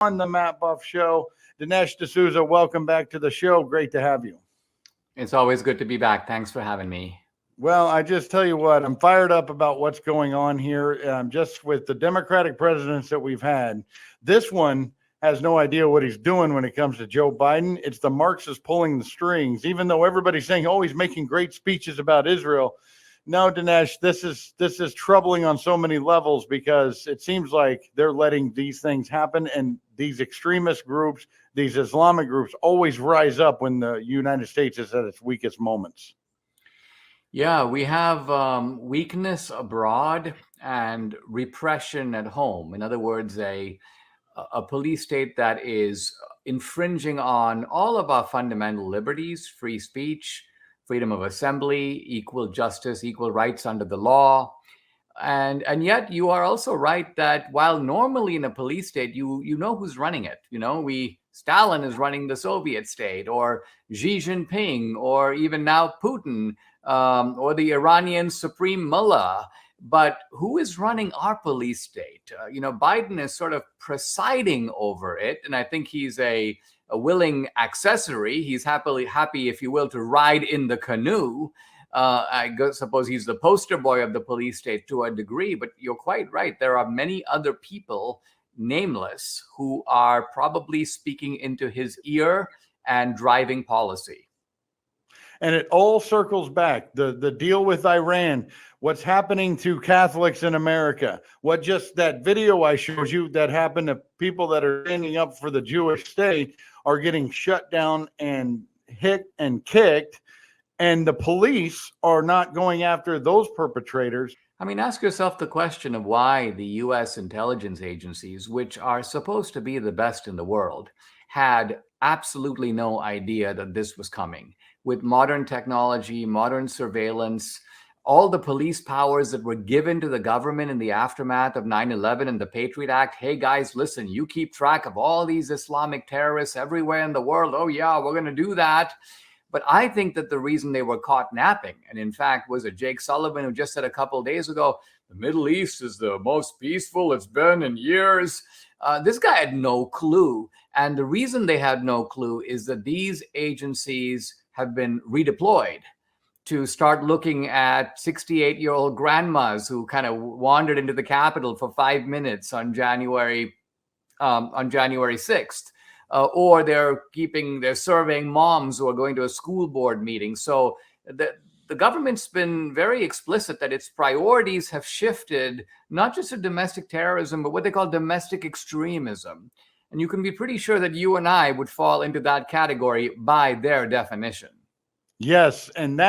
on the Matt Buff Show. Dinesh D'Souza, welcome back to the show. Great to have you. It's always good to be back. Thanks for having me. Well, I just tell you what, I'm fired up about what's going on here. Just with the Democratic presidents that we've had, this one has no idea what he's doing when it comes to Joe Biden. It's the Marxists pulling the strings, even though everybody's saying, oh, he's making great speeches about Israel. No, Dinesh, this is troubling on so many levels because it seems like they're letting these things happen, and these extremist groups, these Islamic groups, always rise up when the United States is at its weakest moments. Yeah, we have weakness abroad and repression at home. In other words, a police state that is infringing on all of our fundamental liberties, free speech, freedom of assembly, equal justice, equal rights under the law. And yet you are also right that while normally in a police state, you know who's running it. You know, Stalin is running the Soviet state, or Xi Jinping, or even now Putin, or the Iranian Supreme Mullah. But who is running our police state? Biden is sort of presiding over it. And I think he's a willing accessory. He's happy, if you will, to ride in the canoe. I suppose he's the poster boy of the police state to a degree, but you're quite right. There are many other people, nameless, who are probably speaking into his ear and driving policy. And it all circles back. The deal with Iran, what's happening to Catholics in America, what just that video I showed you that happened to people that are standing up for the Jewish state are getting shut down and hit and kicked. And the police are not going after those perpetrators. I mean, ask yourself the question of why the U.S. intelligence agencies, which are supposed to be the best in the world, had absolutely no idea that this was coming. With modern technology, modern surveillance, all the police powers that were given to the government in the aftermath of 9/11 and the Patriot Act. Hey, guys, listen, you keep track of all these Islamic terrorists everywhere in the world. Oh, yeah, we're going to do that. But I think that the reason they were caught napping, and in fact, was it Jake Sullivan who just said a couple of days ago, the Middle East is the most peaceful it's been in years. This guy had no clue. And the reason they had no clue is that these agencies have been redeployed to start looking at 68-year-old grandmas who kind of wandered into the Capitol for 5 minutes on January 6th. Or they're surveying moms who are going to a school board meeting. So the government's been very explicit that its priorities have shifted, not just to domestic terrorism, but what they call domestic extremism. And you can be pretty sure that you and I would fall into that category by their definition. Yes, and that